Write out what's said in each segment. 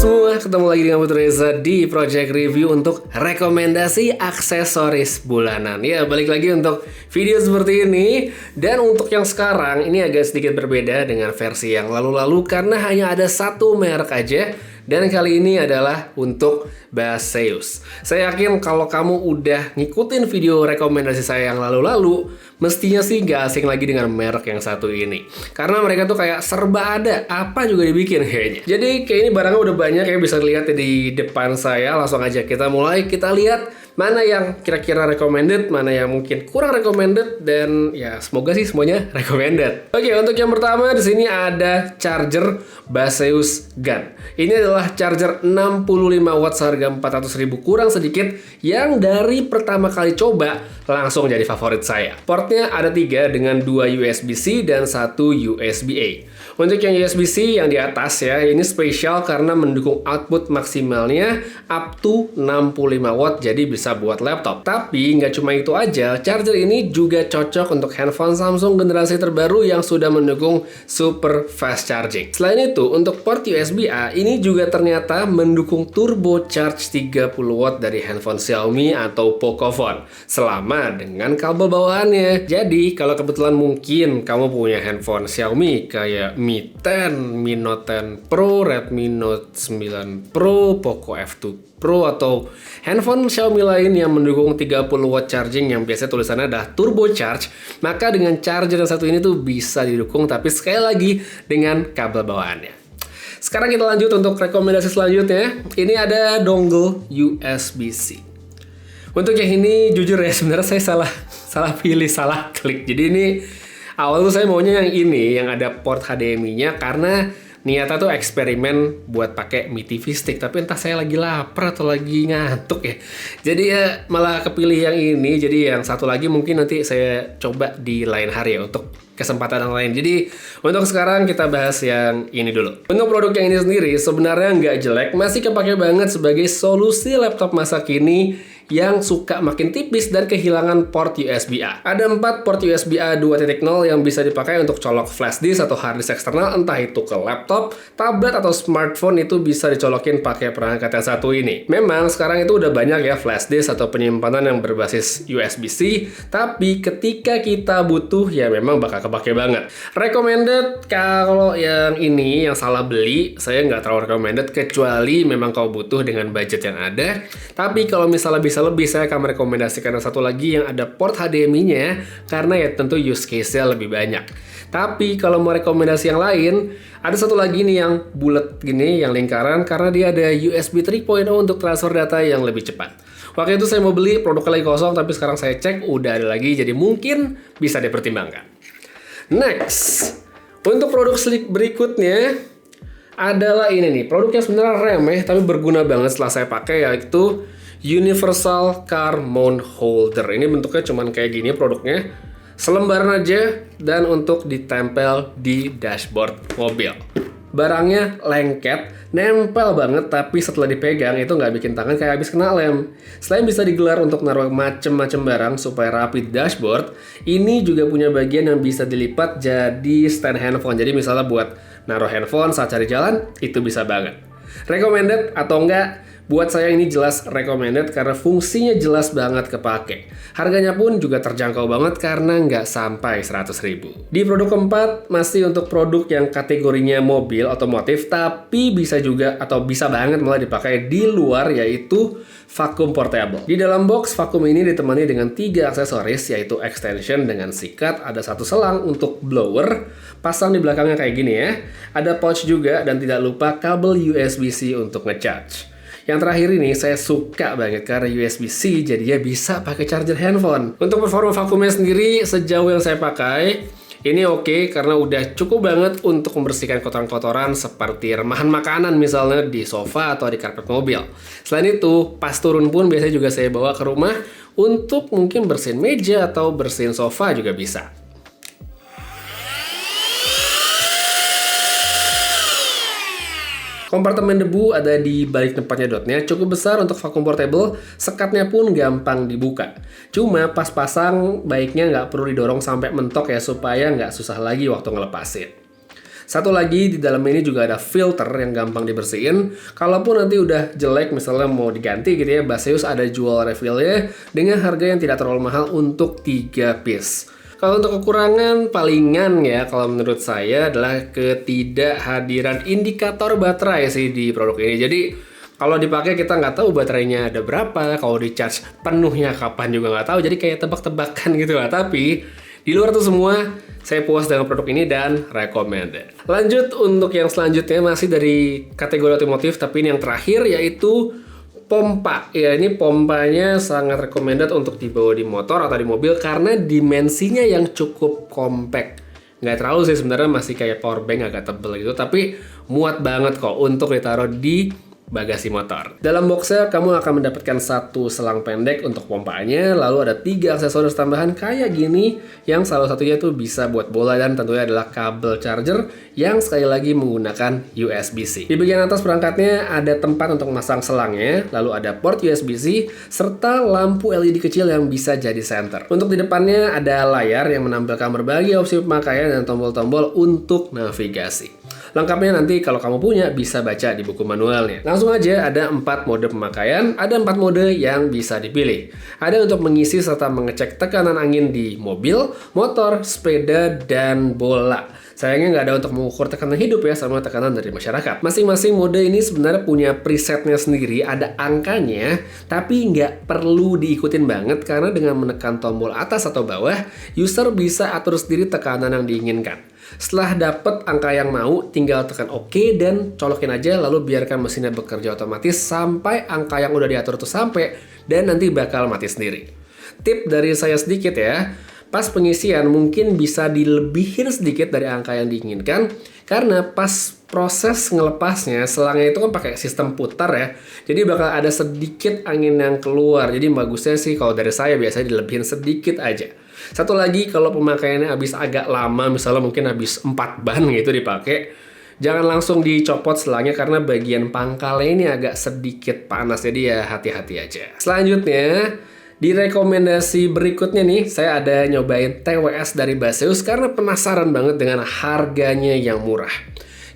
semua, ketemu lagi dengan Putu Reza di Project Review untuk rekomendasi aksesoris bulanan. Ya, balik lagi untuk video seperti ini. Dan untuk yang sekarang, ini agak sedikit berbeda dengan versi yang lalu-lalu karena hanya ada satu merek aja. Dan kali ini adalah untuk Baseus. Saya yakin kalau kamu udah ngikutin video rekomendasi saya yang lalu-lalu, mestinya sih gak asing lagi dengan merek yang satu ini. Karena mereka tuh kayak serba ada, apa juga dibikin kayaknya. Jadi kayak ini barangnya udah banyak, kayak bisa lihat di depan saya. Langsung aja kita mulai, kita lihat mana yang kira-kira recommended, mana yang mungkin kurang recommended, dan ya semoga sih semuanya recommended. Oke, untuk yang pertama di sini ada charger Baseus Gun. Ini adalah charger 65 watt seharga 400.000 kurang sedikit yang dari pertama kali coba langsung jadi favorit saya. Portnya ada 3 dengan 2 USB-C dan 1 USB-A. Untuk yang USB-C yang di atas ya, ini spesial karena mendukung output maksimalnya up to 65 watt, jadi bisa buat laptop. Tapi nggak cuma itu aja, charger ini juga cocok untuk handphone Samsung generasi terbaru yang sudah mendukung super fast charging. Selain itu, untuk port USB-A ini juga ternyata mendukung turbo charge 30 watt dari handphone Xiaomi atau Pocophone selama dengan kabel bawaannya. Jadi kalau kebetulan mungkin kamu punya handphone Xiaomi kayak Mi 10, Mi Note 10 Pro, Redmi Note 9 Pro, Poco F2 Pro, atau handphone Xiaomi lain yang mendukung 30 watt charging yang biasanya tulisannya adalah turbo charge, maka dengan charger yang satu ini tuh bisa didukung, tapi sekali lagi dengan kabel bawaannya. Sekarang kita lanjut untuk rekomendasi selanjutnya. Ini ada dongle USB-C. Untuk yang ini jujur ya, sebenarnya saya salah pilih, salah klik. Jadi ini awal tuh saya maunya yang ini, yang ada port HDMI-nya, karena niatnya tuh eksperimen buat pakai Mi TV Stick, tapi entah saya lagi lapar atau lagi ngantuk ya. Jadi ya malah kepilih yang ini. Jadi yang satu lagi mungkin nanti saya coba di lain hari ya, untuk kesempatan yang lain. Jadi untuk sekarang kita bahas yang ini dulu. Untuk produk yang ini sendiri sebenarnya nggak jelek, masih kepake banget sebagai solusi laptop masa kini yang suka makin tipis dan kehilangan port USB-A. Ada 4 port USB-A 2.0 yang bisa dipakai untuk colok flash disk atau hard disk eksternal, entah itu ke laptop, tablet, atau smartphone, itu bisa dicolokin pakai perangkat yang satu ini. Memang sekarang itu udah banyak ya flash disk atau penyimpanan yang berbasis USB-C, tapi ketika kita butuh ya memang bakal kepake banget. Recommended kalau yang ini yang salah beli, saya nggak terlalu recommended kecuali memang kau butuh dengan budget yang ada. Tapi kalau misalnya bisa lebih, saya akan merekomendasikan yang satu lagi yang ada port HDMI-nya, karena ya tentu use case-nya lebih banyak. Tapi kalau mau rekomendasi yang lain, ada satu lagi nih yang bulat gini, yang lingkaran, karena dia ada USB 3.0 untuk transfer data yang lebih cepat. Waktu itu saya mau beli, produknya lagi kosong, tapi sekarang saya cek udah ada lagi, jadi mungkin bisa dipertimbangkan. Next, untuk produk berikutnya adalah ini nih, produk yang sebenarnya remeh tapi berguna banget setelah saya pakai, yaitu Universal Car Mount Holder. Ini bentuknya cuman kayak gini produknya, selembaran aja, dan untuk ditempel di dashboard mobil. Barangnya lengket, nempel banget, tapi setelah dipegang itu nggak bikin tangan kayak habis kena lem. Selain bisa digelar untuk naruh macem-macem barang supaya rapi di dashboard, ini juga punya bagian yang bisa dilipat jadi stand handphone. Jadi misalnya buat naruh handphone saat cari jalan, itu bisa banget. Recommended atau enggak? Buat saya ini jelas recommended karena fungsinya jelas banget kepake. Harganya pun juga terjangkau banget karena nggak sampai 100.000. Di produk keempat masih untuk produk yang kategorinya mobil otomotif, tapi bisa juga atau bisa banget malah dipakai di luar, yaitu vacuum portable. Di dalam box vacuum ini ditemani dengan 3 aksesoris, yaitu extension dengan sikat, ada 1 selang untuk blower, pasang di belakangnya kayak gini ya. Ada pouch juga, dan tidak lupa kabel USB-C untuk ngecharge. Yang terakhir ini saya suka banget karena USB-C jadinya bisa pakai charger handphone. Untuk performa vakumnya sendiri sejauh yang saya pakai, ini oke karena udah cukup banget untuk membersihkan kotoran-kotoran seperti remahan makanan misalnya di sofa atau di karpet mobil. Selain itu, pas turun pun biasanya juga saya bawa ke rumah untuk mungkin bersihin meja atau bersihin sofa juga bisa. Kompartemen debu ada di balik tempatnya dotnya, cukup besar untuk vacuum portable, sekatnya pun gampang dibuka. Cuma pas pasang baiknya nggak perlu didorong sampai mentok ya, supaya nggak susah lagi waktu ngelepasin. Satu lagi, di dalam ini juga ada filter yang gampang dibersihin. Kalaupun nanti udah jelek misalnya mau diganti gitu ya, Baseus ada jual refillnya dengan harga yang tidak terlalu mahal untuk 3 piece. Kalau untuk kekurangan palingan ya, kalau menurut saya adalah ketidakhadiran indikator baterai sih di produk ini. Jadi kalau dipakai kita nggak tahu baterainya ada berapa, kalau di charge penuhnya kapan juga nggak tahu. Jadi kayak tebak-tebakan gitu lah. Tapi di luar itu semua, saya puas dengan produk ini dan recommended. Lanjut untuk yang selanjutnya masih dari kategori otomotif, tapi ini yang terakhir yaitu pompa. Ya, ini pompanya sangat recommended untuk dibawa di motor atau di mobil karena dimensinya yang cukup compact. Nggak terlalu sih sebenarnya, masih kayak power bank agak tebel gitu, tapi muat banget kok untuk ditaruh di bagasi motor. Dalam boxnya kamu akan mendapatkan satu selang pendek untuk pompanya, lalu ada 3 aksesoris tambahan kayak gini, yang salah satunya tuh bisa buat bola dan tentunya adalah kabel charger yang sekali lagi menggunakan USB-C. Di bagian atas perangkatnya ada tempat untuk memasang selangnya, lalu ada port USB-C serta lampu LED kecil yang bisa jadi center. Untuk di depannya ada layar yang menampilkan berbagai opsi pemakaian dan tombol-tombol untuk navigasi. Lengkapnya nanti kalau kamu punya bisa baca di buku manualnya. Langsung aja, ada 4 mode pemakaian, ada 4 mode yang bisa dipilih. Ada untuk mengisi serta mengecek tekanan angin di mobil, motor, sepeda, dan bola. Sayangnya nggak ada untuk mengukur tekanan hidup ya sama tekanan dari masyarakat. Masing-masing mode ini sebenarnya punya presetnya sendiri, ada angkanya, tapi nggak perlu diikutin banget karena dengan menekan tombol atas atau bawah, user bisa atur sendiri tekanan yang diinginkan. Setelah dapet angka yang mau, tinggal tekan OK dan colokin aja, lalu biarkan mesinnya bekerja otomatis sampai angka yang udah diatur itu sampai, dan nanti bakal mati sendiri. Tip dari saya sedikit ya, pas pengisian mungkin bisa dilebihin sedikit dari angka yang diinginkan, karena pas proses ngelepasnya, selangnya itu kan pakai sistem putar ya, jadi bakal ada sedikit angin yang keluar. Jadi bagusnya sih kalau dari saya biasanya dilebihin sedikit aja. Satu lagi, kalau pemakaiannya habis agak lama, misalnya mungkin habis 4 ban gitu dipakai, jangan langsung dicopot selangnya karena bagian pangkalnya ini agak sedikit panas, jadi ya hati-hati aja. Selanjutnya, di rekomendasi berikutnya nih, saya ada nyobain TWS dari Baseus karena penasaran banget dengan harganya yang murah.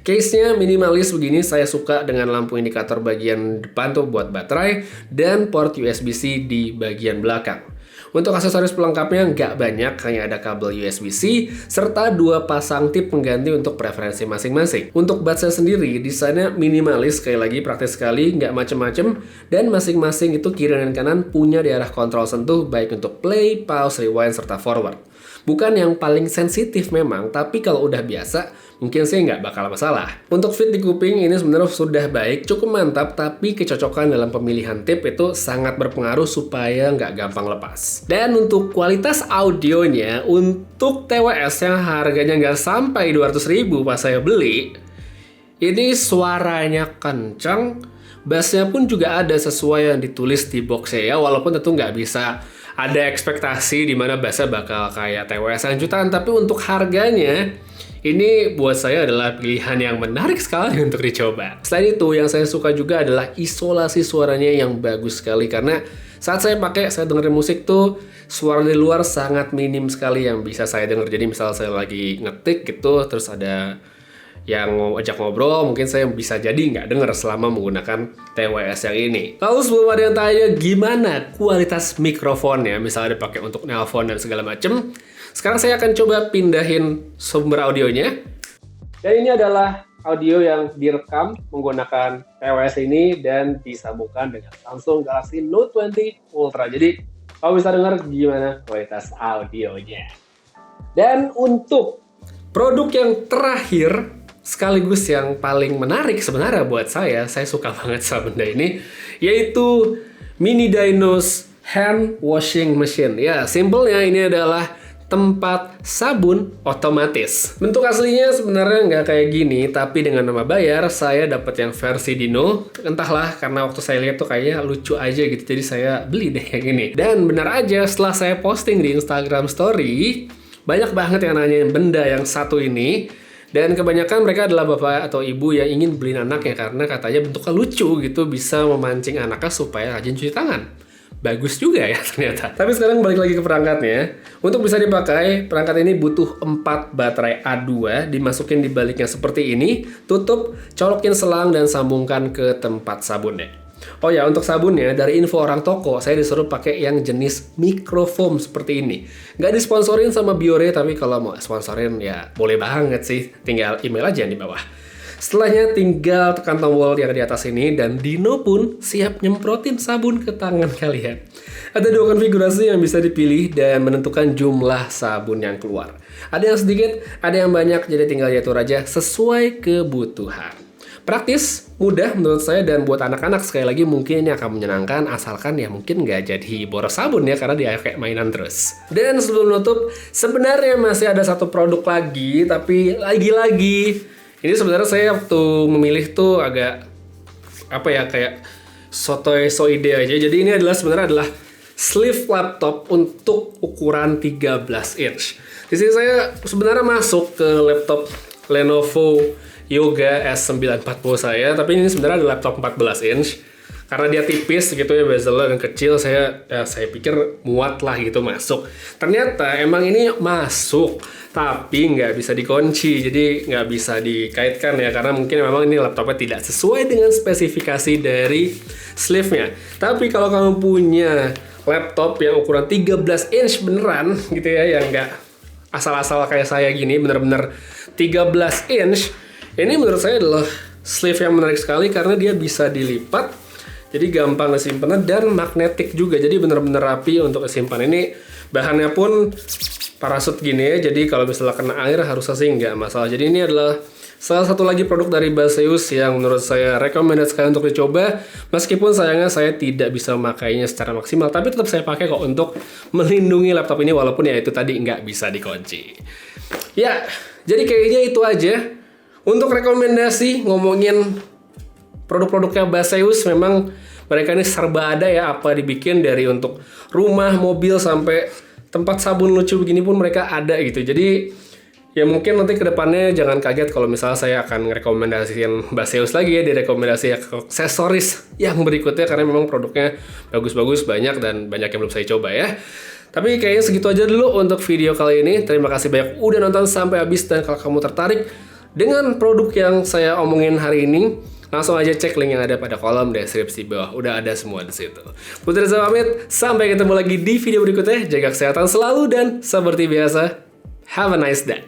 Case-nya minimalis begini, saya suka dengan lampu indikator bagian depan tuh buat baterai dan port USB-C di bagian belakang. Untuk aksesoris pelengkapnya nggak banyak, hanya ada kabel USB-C serta 2 pasang tip pengganti untuk preferensi masing-masing. Untuk baterai sendiri, desainnya minimalis, sekali lagi praktis sekali, nggak macem-macem, dan masing-masing itu kiri dan kanan punya daerah kontrol sentuh baik untuk play, pause, rewind, serta forward. Bukan yang paling sensitif memang, tapi kalau udah biasa, mungkin sih nggak bakal masalah. Untuk fit di kuping ini sebenarnya sudah baik, cukup mantap, tapi kecocokan dalam pemilihan tip itu sangat berpengaruh supaya nggak gampang lepas. Dan untuk kualitas audionya, untuk TWS yang harganya nggak sampai 200.000 pas saya beli, ini suaranya kencang, bassnya pun juga ada sesuai yang ditulis di boxnya ya, walaupun tentu nggak bisa ada ekspektasi di mana bassnya bakal kayak TWS jutaan, tapi untuk harganya ini buat saya adalah pilihan yang menarik sekali untuk dicoba. Selain itu, yang saya suka juga adalah isolasi suaranya yang bagus sekali, karena saat saya pakai, saya dengerin musik tuh suara di luar sangat minim sekali yang bisa saya denger. Jadi misal saya lagi ngetik gitu, terus ada yang mau ajak ngobrol, mungkin saya bisa jadi nggak denger selama menggunakan TWS yang ini. Lalu sebelum ada yang tanya gimana kualitas mikrofonnya, misalnya dipakai untuk nelpon dan segala macem, sekarang saya akan coba pindahin sumber audionya. Dan ini adalah audio yang direkam menggunakan TWS ini dan disambungkan dengan Samsung Galaxy Note 20 Ultra. Jadi kamu bisa dengar gimana kualitas audionya. Dan untuk produk yang terakhir, sekaligus yang paling menarik sebenarnya buat saya suka banget sama benda ini, yaitu Mini Dynos Hand Washing Machine. Ya, simpelnya ini adalah tempat sabun otomatis. Bentuk aslinya sebenarnya nggak kayak gini, tapi dengan nama bayar saya dapat yang versi Dino. Entahlah, karena waktu saya lihat tuh kayaknya lucu aja gitu, jadi saya beli deh yang ini. Dan benar aja, setelah saya posting di Instagram Story, banyak banget yang nanyain benda yang satu ini. Dan kebanyakan mereka adalah bapak atau ibu yang ingin beliin anaknya karena katanya bentuknya lucu gitu, bisa memancing anaknya supaya rajin cuci tangan. bagus juga ya ternyata. Tapi sekarang balik lagi ke perangkatnya. Untuk bisa dipakai, perangkat ini butuh 4 baterai A2, dimasukin di baliknya seperti ini, tutup, colokin selang dan sambungkan ke tempat sabunnya. Oh ya, untuk sabunnya dari info orang toko, saya disuruh pakai yang jenis microfoam seperti ini. Nggak disponsorin sama Biore, tapi kalau mau sponsorin ya boleh banget sih. Tinggal email aja di bawah. Setelahnya tinggal tekan tombol yang di atas ini dan Dino pun siap nyemprotin sabun ke tangan kalian. Ada 2 konfigurasi yang bisa dipilih dan menentukan jumlah sabun yang keluar. Ada yang sedikit, ada yang banyak, jadi tinggal diatur aja sesuai kebutuhan. Praktis, mudah menurut saya, dan buat anak-anak sekali lagi mungkin ini akan menyenangkan asalkan ya mungkin nggak jadi boros sabun ya karena dia kayak mainan terus. Dan sebelum nutup, sebenarnya masih ada satu produk lagi, tapi lagi-lagi ini sebenarnya saya waktu memilih tuh agak apa ya, kayak sotoy so ide aja. Jadi ini sebenarnya adalah sleeve laptop untuk ukuran 13 inch. Di sini saya sebenarnya masuk ke laptop Lenovo Yoga S940 saya, tapi ini sebenarnya ada laptop 14 inch. Karena dia tipis gitu ya, bezelnya dan kecil, saya pikir muat lah gitu masuk. Ternyata emang ini masuk, tapi nggak bisa dikunci, jadi nggak bisa dikaitkan ya, karena mungkin memang ini laptopnya tidak sesuai dengan spesifikasi dari sleeve-nya. Tapi kalau kamu punya laptop yang ukuran 13 inch beneran gitu ya, yang nggak asal-asal kayak saya gini, bener-bener 13 inch, ini menurut saya adalah sleeve yang menarik sekali karena dia bisa dilipat, jadi gampang disimpan dan magnetik juga, jadi bener-bener rapi untuk disimpan. Ini bahannya pun parasut gini ya, jadi kalau misalnya kena air harusnya sih nggak masalah. Jadi ini adalah salah satu lagi produk dari Baseus yang menurut saya rekomendasi sekali untuk dicoba. Meskipun sayangnya saya tidak bisa memakainya secara maksimal, tapi tetap saya pakai kok untuk melindungi laptop ini walaupun ya itu tadi nggak bisa dikunci. Ya, jadi kayaknya itu aja. Untuk rekomendasi ngomongin produk-produknya Baseus, memang mereka ini serba ada ya, apa dibikin dari untuk rumah, mobil, sampai tempat sabun lucu begini pun mereka ada gitu. Jadi ya mungkin nanti ke depannya jangan kaget kalau misalnya saya akan merekomendasikan Baseus lagi ya di rekomendasi aksesoris yang berikutnya, karena memang produknya bagus-bagus, banyak, dan banyak yang belum saya coba ya. Tapi kayaknya segitu aja dulu untuk video kali ini. Terima kasih banyak udah nonton sampai habis, dan kalau kamu tertarik dengan produk yang saya omongin hari ini, langsung aja cek link yang ada pada kolom deskripsi bawah. Udah ada semua di situ. Putri Reza pamit, sampai ketemu lagi di video berikutnya. Jaga kesehatan selalu dan seperti biasa, have a nice day.